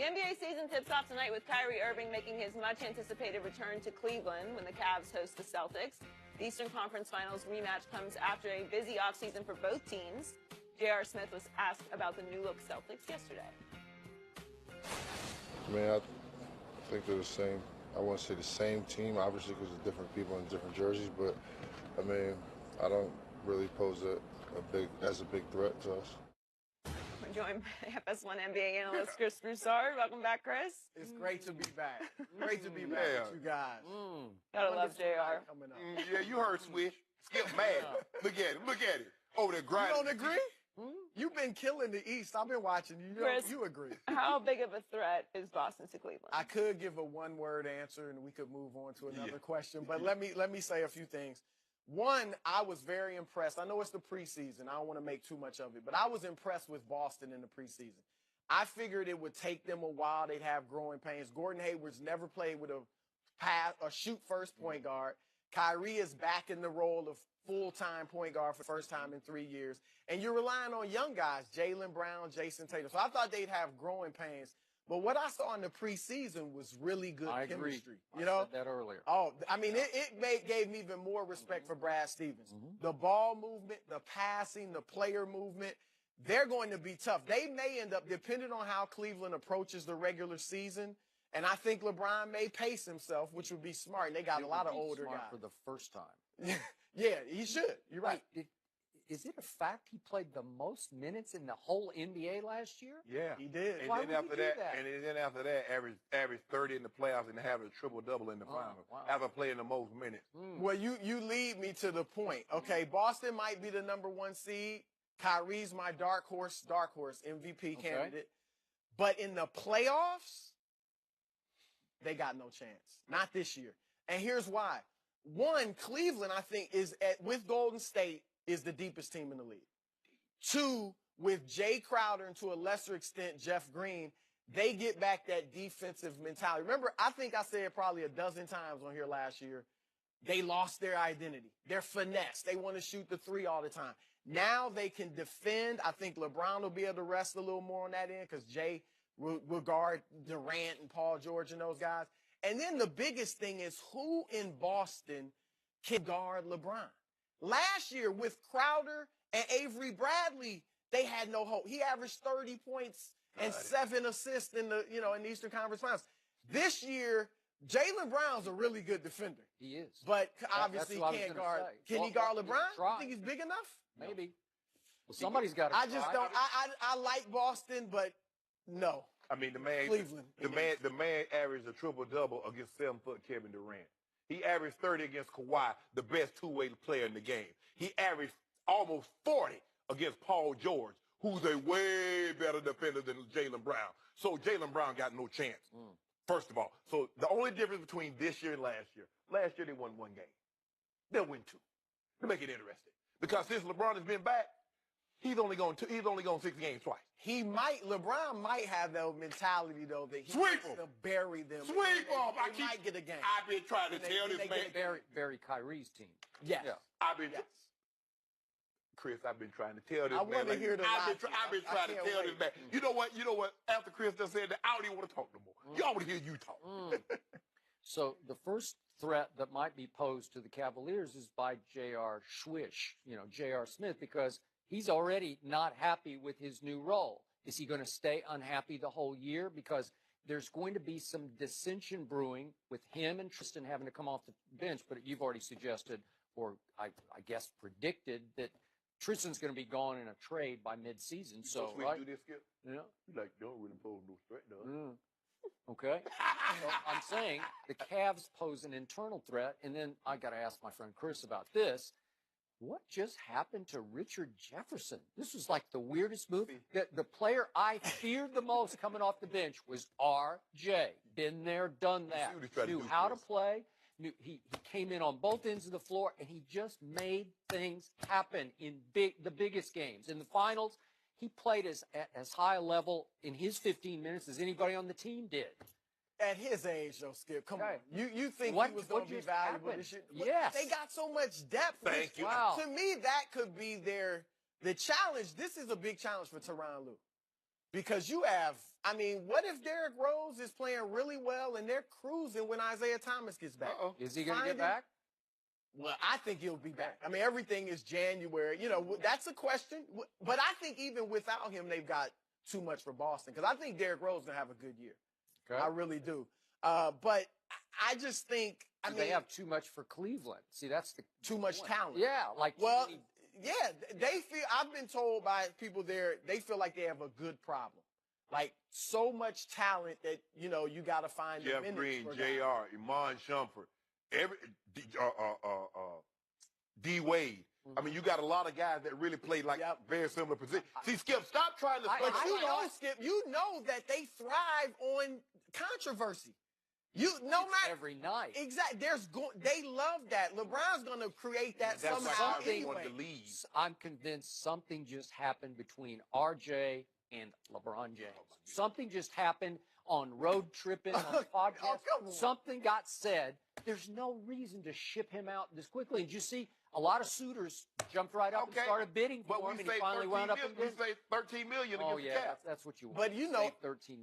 NBA season tips off tonight with Kyrie Irving making his much-anticipated return to Cleveland when the Cavs host the Celtics. The Eastern Conference Finals rematch comes after a busy offseason for both teams. J.R. Smith was asked about the new-look Celtics yesterday. I mean, I think they're the same. I wouldn't say the same team, obviously, because of different people in different jerseys, but, I mean, I don't really pose as a big threat to us. We're joined by FS1 NBA analyst Chris Broussard. Welcome back, Chris. It's great to be back. Great to be back with you guys. Gotta love JR. Coming up. Yeah, you heard Swish. Skip mad. Look at it. Look at it. Over there grinding. You don't agree? You've been killing the East. I've been watching you. Chris, You agree? How big of a threat is Boston to Cleveland? I could give a one-word answer, and we could move on to another question. But let me say a few things. One, I was very impressed. I know it's the preseason. I don't want to make too much of it, but I was impressed with Boston in the preseason. I figured it would take them a while. They'd have growing pains. Gordon Hayward's never played with a shoot-first point guard. Kyrie is back in the role of full-time point guard for the first time in 3 years. And you're relying on young guys, Jaylen Brown, Jason Tatum. So I thought they'd have growing pains. But what I saw in the preseason was really good chemistry. I said that earlier. Oh, I mean, it gave me even more respect for Brad Stevens. The ball movement, the passing, the player movement, they're going to be tough. They may end up, depending on how Cleveland approaches the regular season, and I think LeBron may pace himself, which would be smart. And they got a lot of older guys. For the first time. Yeah, he should. You're right. Is it a fact he played the most minutes in the whole NBA last year? Yeah, he did. And Why then would after he do that, that? and then after that, average 30 in the playoffs and having a triple-double in the finals. Wow. After playing the most minutes. Well, you lead me to the point. Okay, Boston might be the #1 seed. Kyrie's my dark horse MVP candidate. But in the playoffs, they got no chance. Not this year. And here's why. One, Cleveland, I think, with Golden State, is the deepest team in the league. Two, with Jay Crowder and to a lesser extent Jeff Green, they get back that defensive mentality. Remember, I think I said probably a dozen times on here last year, they lost their identity, their finesse. They want to shoot the three all the time. Now they can defend. I think LeBron will be able to rest a little more on that end because Jay will guard Durant and Paul George and those guys. And then the biggest thing is who in Boston can guard LeBron? Last year with Crowder and Avery Bradley, they had no hope. He averaged 30 points and 7 assists in the Eastern Conference Finals. This year, Jaylen Brown's a really good defender. He is. But obviously That's he what can't I was guard. gonna say. Can he guard LeBron? Try. You think he's big enough? Maybe. Well, somebody's got to I just don't. I like Boston, but no. I mean, the man averaged a triple-double against 7-foot Kevin Durant. He averaged 30 against Kawhi, the best two-way player in the game. He averaged almost 40 against Paul George, who's a way better defender than Jaylen Brown. So Jaylen Brown got no chance, first of all. So the only difference between this year and last year they won 1 game. They'll win 2 to make it interesting. Because since LeBron has been back, he's only gone 6 games twice. LeBron might have that mentality, though, that he Sweep wants to bury them. Sweep them. They might get a game. I've been trying to tell this man. Bury Kyrie's team. Yes. Yeah. Chris, I've been trying to tell this man. I want to hear the I've been trying to tell this man. You know what? After Chris just said that, I don't even want to talk no more. Y'all want to hear you talk. So the first threat that might be posed to the Cavaliers is by J.R. J.R. Smith, because he's already not happy with his new role. Is he going to stay unhappy the whole year? Because there's going to be some dissension brewing with him and Tristan having to come off the bench. But you've already suggested, or I guess predicted, that Tristan's going to be gone in a trade by midseason. So right? Do this, Skip? Yeah. You don't really pose no threat, though. Okay. So I'm saying the Cavs pose an internal threat, and then I got to ask my friend Chris about this. What just happened to Richard Jefferson? This was like the weirdest move. The player I feared the most coming off the bench was R.J. Been there, done that. Knew how to play. He came in on both ends of the floor, and he just made things happen in the biggest games. In the finals, he played as high a level in his 15 minutes as anybody on the team did. At his age, though, Skip, come on. You think he was going to be valuable this year? Yes. They got so much depth. Thank you. Wow. To me, that could be the challenge. This is a big challenge for Tyronn Lue. Because you have, I mean, what if Derrick Rose is playing really well and they're cruising when Isaiah Thomas gets back? Is he going to get back? Well, I think he'll be back. I mean, everything is January. You know, that's a question. But I think even without him, they've got too much for Boston. Because I think Derrick Rose is going to have a good year. Okay. I really do. But I just think, I mean, they have too much for Cleveland. See, that's the too much talent. Yeah, like well, yeah, they feel. I've been told by people there, they feel like they have a good problem. Like so much talent that you know you got to find. Jeff Green, Jr., Iman Shumpert, D Wade. I mean, you got a lot of guys that really play like very similar positions. See, Skip, stop trying to. But Skip, you know that they thrive on controversy. You no matter every night. Exactly. They love that. LeBron's going to create that somehow anyway. I'm convinced something just happened between RJ and LeBron James. Something just happened on road tripping on podcast. Something got said. There's no reason to ship him out this quickly. And you see, a lot of suitors jumped right up and started bidding for him, and he finally wound up. We saved $13 million. Oh yeah, that's what you want. But you know,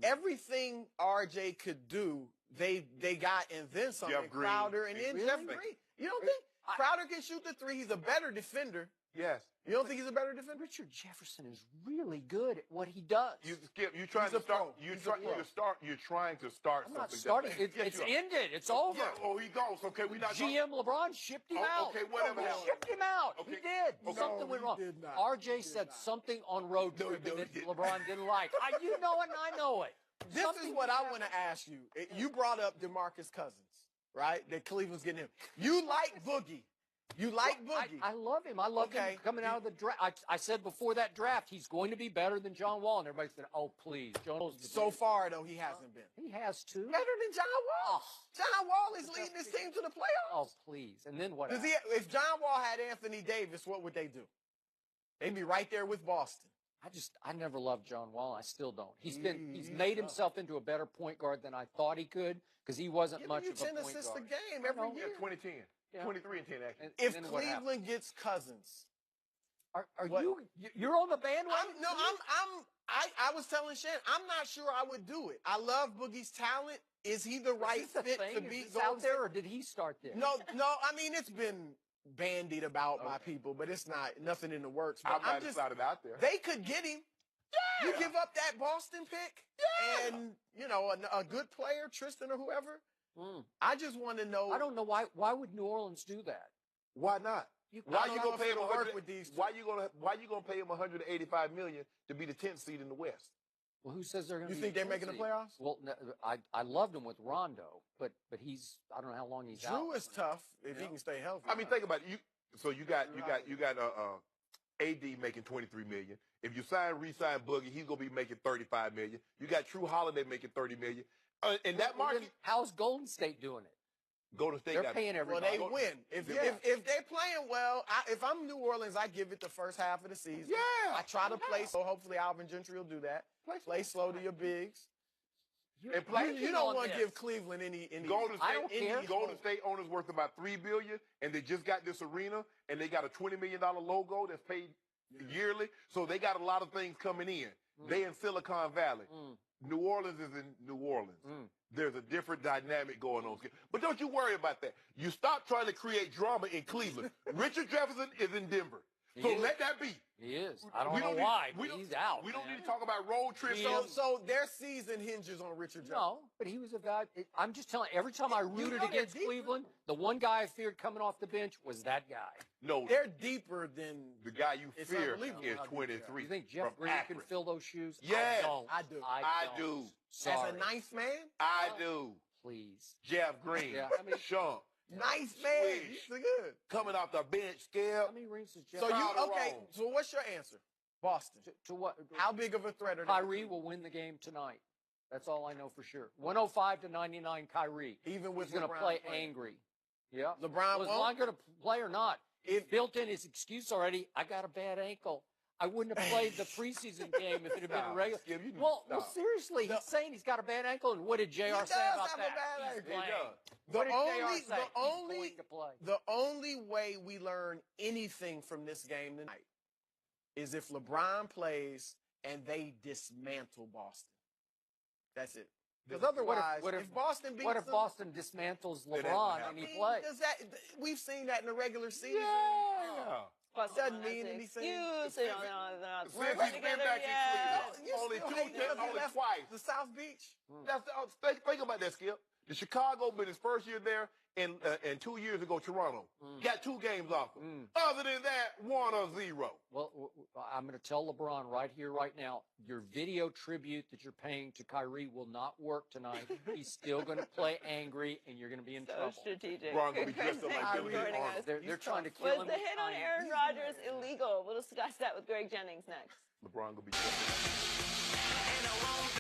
everything RJ could do, they got, and then something. Crowder and then Jeff Green. You don't think Crowder can shoot the three? He's a better defender. Yes. You don't think he's a better defender? Richard Jefferson is really good at what he does. You're trying to start. You're trying to start. I'm not starting. It's ended. It's over. Yeah. Oh, he goes. Okay, we not. GM LeBron shipped him out. Okay, whatever. Shipped him out. Okay. He did. Something went wrong. RJ said something on road trip that LeBron didn't like. You know it, and I know it. This is what I want to ask you. You brought up DeMarcus Cousins, right? That Cleveland's getting him. You like Boogie. You like Boogie. I love him. I love him coming out of the draft. I said before that draft, he's going to be better than John Wall. And everybody said, oh, please. John Wall's so far, though, he hasn't been. He has too. Better than John Wall. John Wall is leading this team to the playoffs. Oh, please. And then what? If John Wall had Anthony Davis, what would they do? They'd be right there with Boston. I never loved John Wall. I still don't. He's made himself into a better point guard than I thought he could because he wasn't much of a point guard. 10 assists a game every year. 2010. 23 and 10 actually. If Cleveland gets Cousins, you're on the bandwagon? I was telling Shannon, I'm not sure I would do it. I love Boogie's talent. Is he the right fit to be out there, or did he start there? No. I mean, it's been bandied about by people, but it's nothing in the works. But I'm just out there. They could get him. Yeah. You give up that Boston pick, and you know a good player, Tristan or whoever. I just want to know. I don't know why. Why would New Orleans do that? Why not? Why you gonna pay him Why you gonna pay him $185 million to be the 10th seed in the West? Well, who says they're going to? You think they're making the playoffs? Well, no, I loved him with Rondo, but he's I don't know how long he's out. Drew is tough if he can stay healthy. I mean, think about it. You got AD making $23 million. If you re-sign Boogie, he's gonna be making $35 million. You got True Holiday making $30 million. In that market, how's Golden State doing it? Golden State, they're paying everybody. Well, they win. If they're playing well, if I'm New Orleans, I give it the first half of the season. Yeah. I try to play slow. Hopefully, Alvin Gentry will do that. Play slow to your bigs. You don't want to give Cleveland any. Golden State, I don't care. Golden State owners worth about $3 billion, and they just got this arena, and they got a $20 million logo that's paid yearly. So they got a lot of things coming in. They in Silicon Valley. New Orleans is in New Orleans. There's a different dynamic going on. But don't you worry about that. You stop trying to create drama in Cleveland. Richard Jefferson is in Denver. Let that be. He is. I don't know why, but he's out. We don't need to talk about road trips. So their season hinges on Richard Jefferson. No, but he was a guy. I'm just telling you, every time I rooted against Cleveland, the one guy I feared coming off the bench was that guy. No. They're deeper than the guy you fear is 23. You think Jeff Green can fill those shoes? Yeah. I do. I do. Sorry. As a nice man? I do. Please. Jeff Green. Yeah, I mean, Shump. Nice man. He's good. Coming off the bench, Skip. How many rings does Jeff? So what's your answer? Boston. To what? How big of a threat are they? Kyrie will win the game tonight. That's all I know for sure. 105-99, Kyrie. Even with he's going to play angry. Yeah. LeBron was LeBron going to play or not? It built in his excuse already. I got a bad ankle. I wouldn't have played the preseason game if it had been a regular. Well, seriously, he's saying he's got a bad ankle. And what did JR say about that? The only way we learn anything from this game tonight is if LeBron plays and they dismantle Boston. That's it. Because otherwise, if Boston beats what if them, Boston dismantles LeBron and he plays? We've seen that in the regular season. Yeah. Plus, Doesn't mean anything. They're not Since he's been together back yet. in Cleveland, only twice. The South Beach. Think about that, Skip. The Chicago been his first year there, and 2 years ago, Toronto. Got 2 games off him. Other than that, 1 or 0. Well, I'm going to tell LeBron right here, right now, your video tribute that you're paying to Kyrie will not work tonight. He's still going to play angry, and you're going to be in trouble. Strategic. LeBron gonna be dressed up like Thanks for Billy joining Arnold. us. They're trying to kill Was him. the hit on Aaron Rodgers illegal? We'll discuss that with Greg Jennings next. LeBron gonna be dressed up.